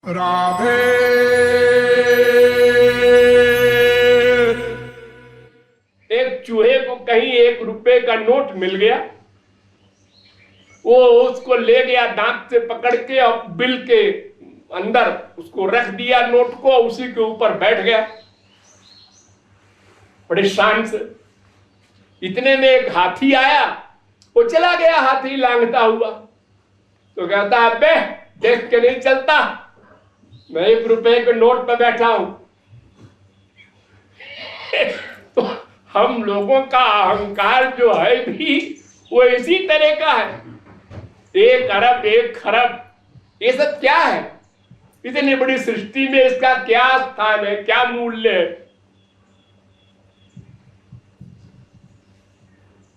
राधे। एक चूहे को कहीं 1 रुपए का नोट मिल गया। वो उसको ले गया, दांत से पकड़ के और बिल के अंदर उसको रख दिया नोट को, उसी के ऊपर बैठ गया बड़े शान से। इतने में एक हाथी आया, वो चला गया हाथी लांघता हुआ। तो कहता है, बे देख के नहीं चलता, मैं 1 रुपए के नोट पर बैठा हूं। तो हम लोगों का अहंकार जो है भी वो इसी तरह का है। 1 अरब 1 खरब, ये सब क्या है? इतनी बड़ी सृष्टि में इसका क्या स्थान है, क्या मूल्य है?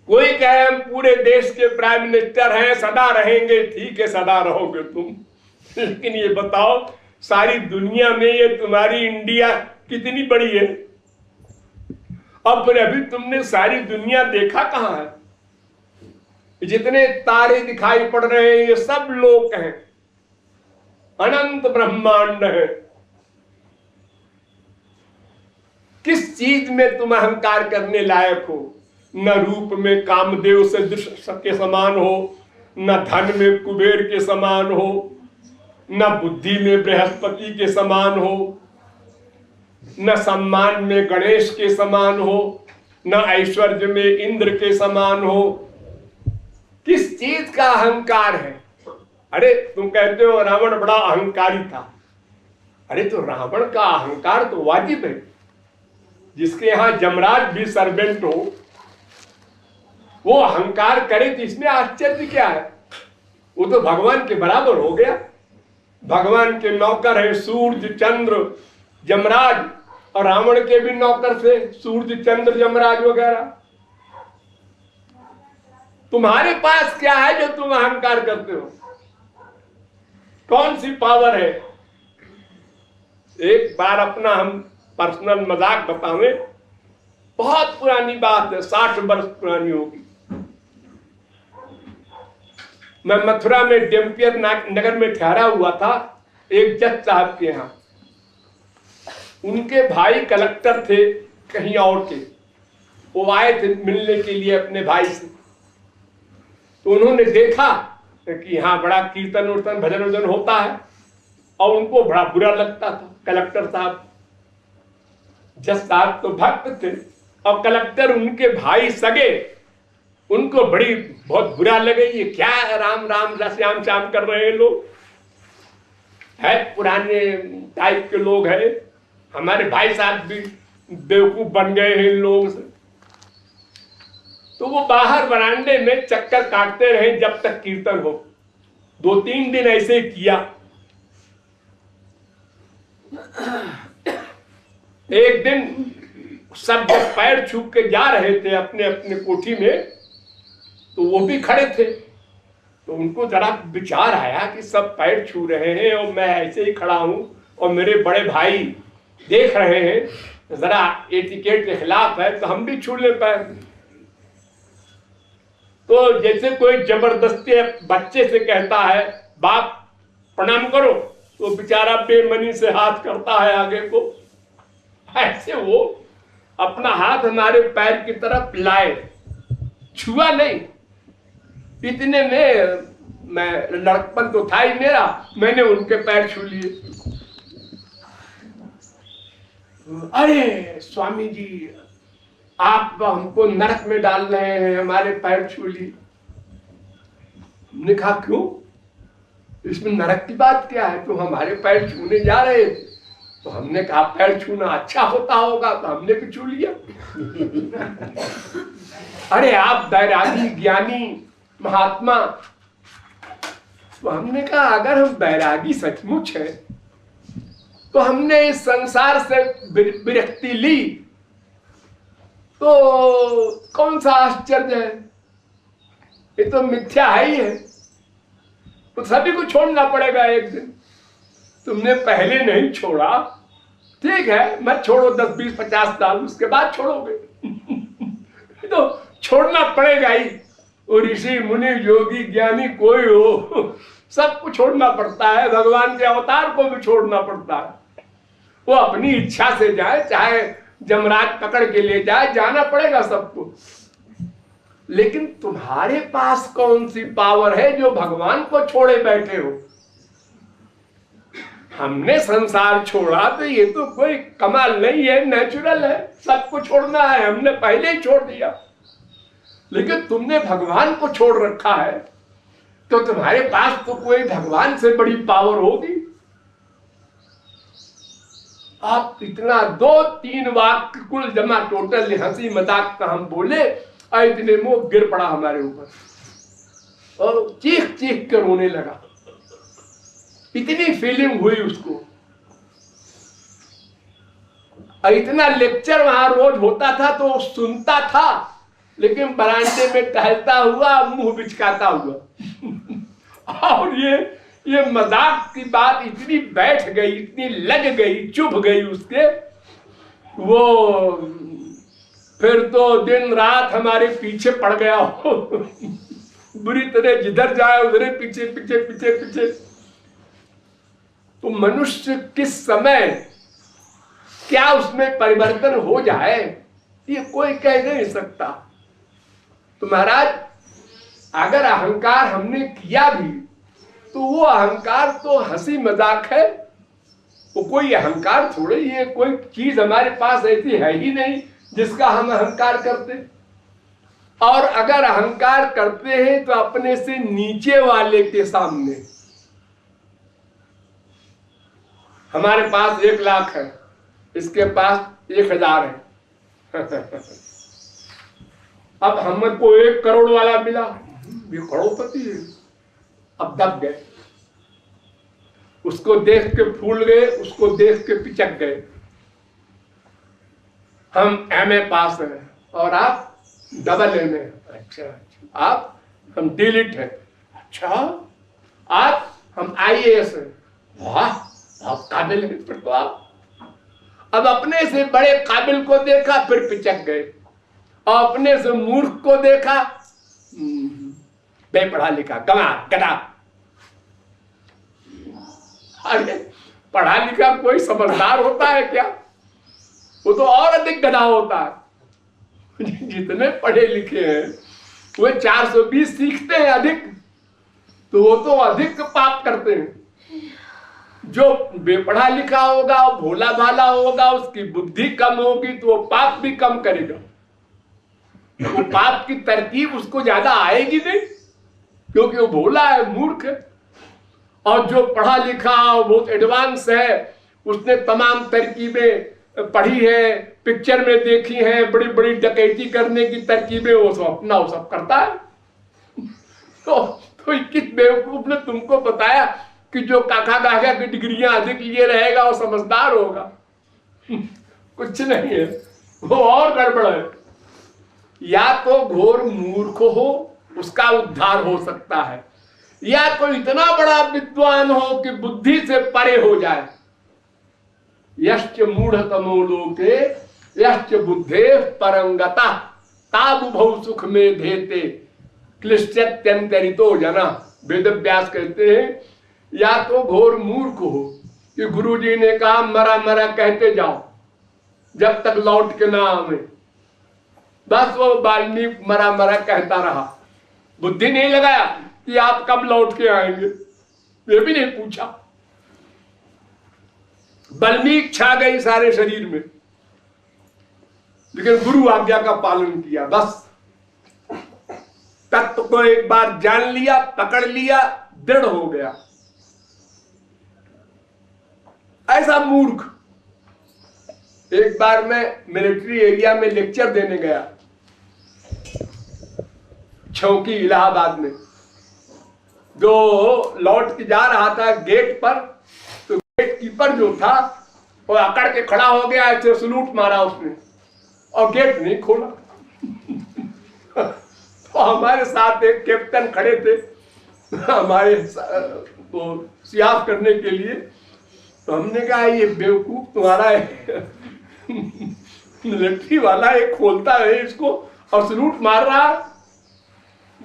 कोई कहे हम पूरे देश के प्राइम मिनिस्टर हैं, सदा रहेंगे। ठीक है, सदा रहोगे तुम, लेकिन ये बताओ सारी दुनिया में ये तुम्हारी इंडिया कितनी बड़ी है? अब अभी तुमने सारी दुनिया देखा कहां है? जितने तारे दिखाई पड़ रहे हैं ये सब लोक हैं, अनंत ब्रह्मांड है। किस चीज में तुम अहंकार करने लायक हो? न रूप में कामदेव से के समान हो, न धन में कुबेर के समान हो, न बुद्धि में बृहस्पति के समान हो, न सम्मान में गणेश के समान हो, न ऐश्वर्य में इंद्र के समान हो। किस चीज का अहंकार है? अरे तुम कहते हो रावण बड़ा अहंकारी था। अरे तो रावण का अहंकार तो वाजिब है। जिसके यहां जमराज भी सर्वेंट हो, वो अहंकार करे तो इसमें आश्चर्य क्या है? वो तो भगवान के बराबर हो गया। भगवान के नौकर है सूर्य चंद्र जमराज, और रावण के भी नौकर थे सूर्य चंद्र जमराज वगैरह। तुम्हारे पास क्या है जो तुम अहंकार करते हो? कौन सी पावर है? एक बार अपना हम पर्सनल मजाक बतावें, बहुत पुरानी बात है, 60 वर्ष पुरानी होगी। मैं मथुरा में डेम्पियर नगर में ठहरा हुआ था एक जज साहब के यहाँ। उनके भाई कलेक्टर थे कहीं और के, वो आए थे मिलने के लिए अपने भाई से। तो उन्होंने देखा कि यहाँ बड़ा कीर्तन उर्तन भजन वजन होता है, और उनको बड़ा बुरा लगता था। कलेक्टर साहब, जज साहब तो भक्त थे, और कलेक्टर उनके भाई सगे, उनको बड़ी बहुत बुरा लगे। ये क्या राम राम श्याम श्याम कर रहे हैं लोग, है पुराने टाइप के लोग हैं, हमारे भाई साहब भी बेवकूफ बन गए हैं इन लोगों से। तो वो बाहर बरामदे में चक्कर काटते रहे जब तक कीर्तन हो। 2-3 दिन ऐसे किया। एक दिन सब जब पैर छू के जा रहे थे अपने अपने कोठी में, तो वो भी खड़े थे। तो उनको जरा विचार आया कि सब पैर छू रहे हैं और मैं ऐसे ही खड़ा हूं, और मेरे बड़े भाई देख रहे हैं, जरा एटिकेट के खिलाफ है, तो हम भी छू ले पैर। तो जैसे कोई जबरदस्ती बच्चे से कहता है बाप प्रणाम करो, तो बेचारा बेमनी से हाथ करता है आगे को। ऐसे वो अपना हाथ हमारे पैर की तरफ लाए, छुआ नहीं। इतने में मैं लड़कपन तो था ही मेरा, मैंने उनके पैर छू लिए। अरे स्वामी जी, आप हमको नरक में डाल रहे हैं, हमारे पैर छू लिए। हमने कहा क्यों? इसमें नरक की बात क्या है? तो हमारे पैर छूने जा रहे थे, तो हमने कहा पैर छूना अच्छा होता होगा, तो हमने भी छू लिया। अरे आप बैरागी ज्ञानी महात्मा। तो हमने कहा अगर हम बैरागी सचमुच है, तो हमने इस संसार से विरक्ति ली, तो कौन सा आश्चर्य है? ये तो मिथ्या है ही है, तो सभी को छोड़ना पड़ेगा एक दिन। तुमने पहले नहीं छोड़ा, ठीक है, मत छोड़ो 10, 20, 50 साल, उसके बाद छोड़ोगे। तो छोड़ना पड़ेगा ही। और ऋषि मुनि योगी ज्ञानी कोई हो, सबको छोड़ना पड़ता है। भगवान के अवतार को भी छोड़ना पड़ता है। वो अपनी इच्छा से जाए, चाहे जमराज पकड़ के ले जाए, जाना पड़ेगा सबको। लेकिन तुम्हारे पास कौन सी पावर है जो भगवान को छोड़े बैठे हो? हमने संसार छोड़ा तो ये तो कोई कमाल नहीं है, नेचुरल है, सबको छोड़ना है, हमने पहले ही छोड़ दिया। लेकिन तुमने भगवान को छोड़ रखा है, तो तुम्हारे पास तो कोई भगवान से बड़ी पावर होगी। आप इतना 2-3 वाक्य कुल जमा टोटल हंसी मजाक का हम बोले, और इतने में गिर पड़ा हमारे ऊपर और चीख चीख कर रोने लगा। इतनी फीलिंग हुई उसको। और इतना लेक्चर वहां रोज होता था तो सुनता था, लेकिन बरामदे में टहलता हुआ, मुंह बिचकाता हुआ। और ये मजाक की बात इतनी बैठ गई, इतनी लग गई, चुभ गई उसके, वो फिर तो दिन रात हमारे पीछे पड़ गया हो। बुरी तरह जिधर जाए उधर पीछे पीछे पीछे पीछे। तो मनुष्य किस समय क्या उसमें परिवर्तन हो जाए ये कोई कह नहीं सकता। तो महाराज, अगर अहंकार हमने किया भी तो वो अहंकार तो हंसी मजाक है। वो कोई अहंकार थोड़े, ये कोई चीज हमारे पास ऐसी है ही नहीं जिसका हम अहंकार करते। और अगर अहंकार करते हैं तो अपने से नीचे वाले के सामने। हमारे पास 1 लाख है, इसके पास 1000 है। अब हमको 1 करोड़ वाला मिला, ये करोड़पति है। अब दब गए, उसको देख के फूल गए, उसको देख के पिचक गए। हम MA पास हैं और आप AA हैं। अच्छा, आप हम D.Litt हैं। अच्छा, आप हम IAS हैं। वाह, आप काबिल हैं फिर तो आप। अब अपने से बड़े काबिल को देखा, फिर पिचक गए। और अपने से मूर्ख को देखा, बेपढ़ा लिखा, गधा। अरे पढ़ा लिखा कोई समझदार होता है क्या? वो तो और अधिक गधा होता है। जितने पढ़े लिखे हैं वो 420 सीखते हैं अधिक, तो वो तो अधिक पाप करते हैं। जो बेपढ़ा लिखा होगा, भोला भाला होगा, उसकी बुद्धि कम होगी तो वो पाप भी कम करेगा। वो पाप की तरकीब उसको ज्यादा आएगी नहीं, क्योंकि वो भोला है, मूर्ख है। और जो पढ़ा लिखा बहुत एडवांस है, उसने तमाम तरकीबें पढ़ी है, पिक्चर में देखी है, बड़ी बड़ी डकैती करने की तरकीबें, वो सब अपना वो सब करता है। तो किस बेवकूफ ने तुमको बताया कि जो काका काका की डिग्रियां अधिक लिए रहेगा वो समझदार होगा? कुछ नहीं है, वो और गड़बड़ है। या तो घोर मूर्ख हो, उसका उद्धार हो सकता है, या कोई इतना बड़ा विद्वान हो कि बुद्धि से परे हो जाए। यश्च मूढ़तमो लोके यश्च बुद्धे परंगता ताबुभौ सुख में धेते क्लिश्चत्यंतरितो जना। वेद व्यास कहते हैं, या तो घोर मूर्ख हो कि गुरुजी ने कहा मरा मरा कहते जाओ जब तक लौट के ना आवे, बस वो वाल्मीकि मरा मरा कहता रहा, बुद्धि नहीं लगाया कि आप कब लौट के आएंगे, ये भी नहीं पूछा। वाल्मीकि छा गई सारे शरीर में, लेकिन गुरु आज्ञा का पालन किया। बस तत्व को एक बार जान लिया, पकड़ लिया, दृढ़ हो गया। ऐसा मूर्ख। एक बार मैं मिलिट्री एरिया में लेक्चर देने गया, छौकी इलाहाबाद में। जो लौट के जा रहा था गेट पर, तो गेट कीपर जो था वो अकड़ के खड़ा हो गया, ऐसे सलूट मारा उसने और गेट नहीं खोला। तो हमारे साथ एक कैप्टन खड़े थे हमारे को सियाफ करने के लिए। तो हमने कहा ये बेवकूफ तुम्हारा मिलिट्री वाला एक खोलता है इसको और सलूट मार रहा।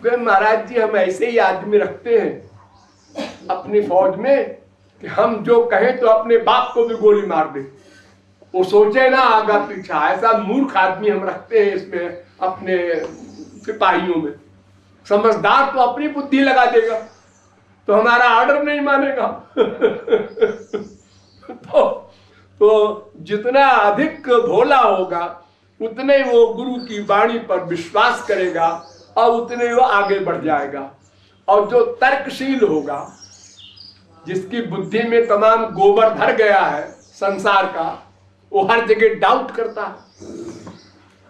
वे महाराज जी हम ऐसे ही आदमी रखते हैं अपनी फौज में कि हम जो कहें तो अपने बाप को भी गोली मार दे, वो सोचे ना आगा पीछा। ऐसा मूर्ख आदमी हम रखते हैं इसमें अपने सिपाहियों में। समझदार तो अपनी बुद्धि लगा देगा, तो हमारा ऑर्डर नहीं मानेगा। तो जितना अधिक भोला होगा उतने वो गुरु की वाणी पर विश्वास करेगा और उतने वो आगे बढ़ जाएगा। और जो तर्कशील होगा, जिसकी बुद्धि में तमाम गोबर भर गया है संसार का, वो हर जगह डाउट करता है।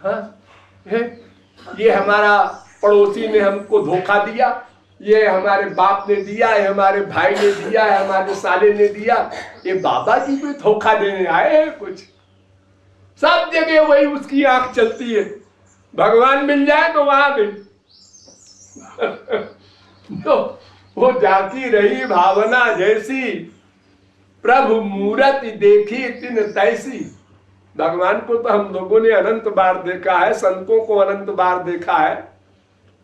हाँ? ये हमारा पड़ोसी ने हमको धोखा दिया, ये हमारे बाप ने दिया, ये हमारे भाई ने दिया, है हमारे साले ने दिया, ये बाबा जी को धोखा देने आए हैं कुछ। सब जगह वही उसकी आंख चलती है, भगवान मिल जाए तो वहां भी तो वो जाती रही भावना जैसी, प्रभु मूरति देखी तिन तैसी। भगवान को तो हम लोगों ने अनंत बार देखा है, संतों को अनंत बार देखा है,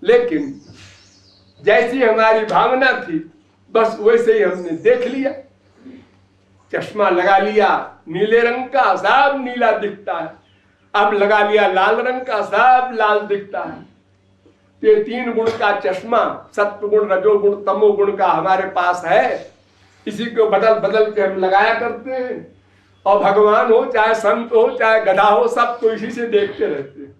लेकिन जैसी हमारी भावना थी बस वैसे ही हमने देख लिया। चश्मा लगा लिया नीले रंग का, सब नीला दिखता है। अब लगा लिया लाल रंग का, सब लाल दिखता है। ये 3 गुण का चश्मा, सत्व गुण, रजोगुण, तमोगुण का हमारे पास है। इसी को बदल बदल के हम लगाया करते हैं। और भगवान हो चाहे संत हो चाहे गधा हो, सब तो इसी से देखते रहते हैं।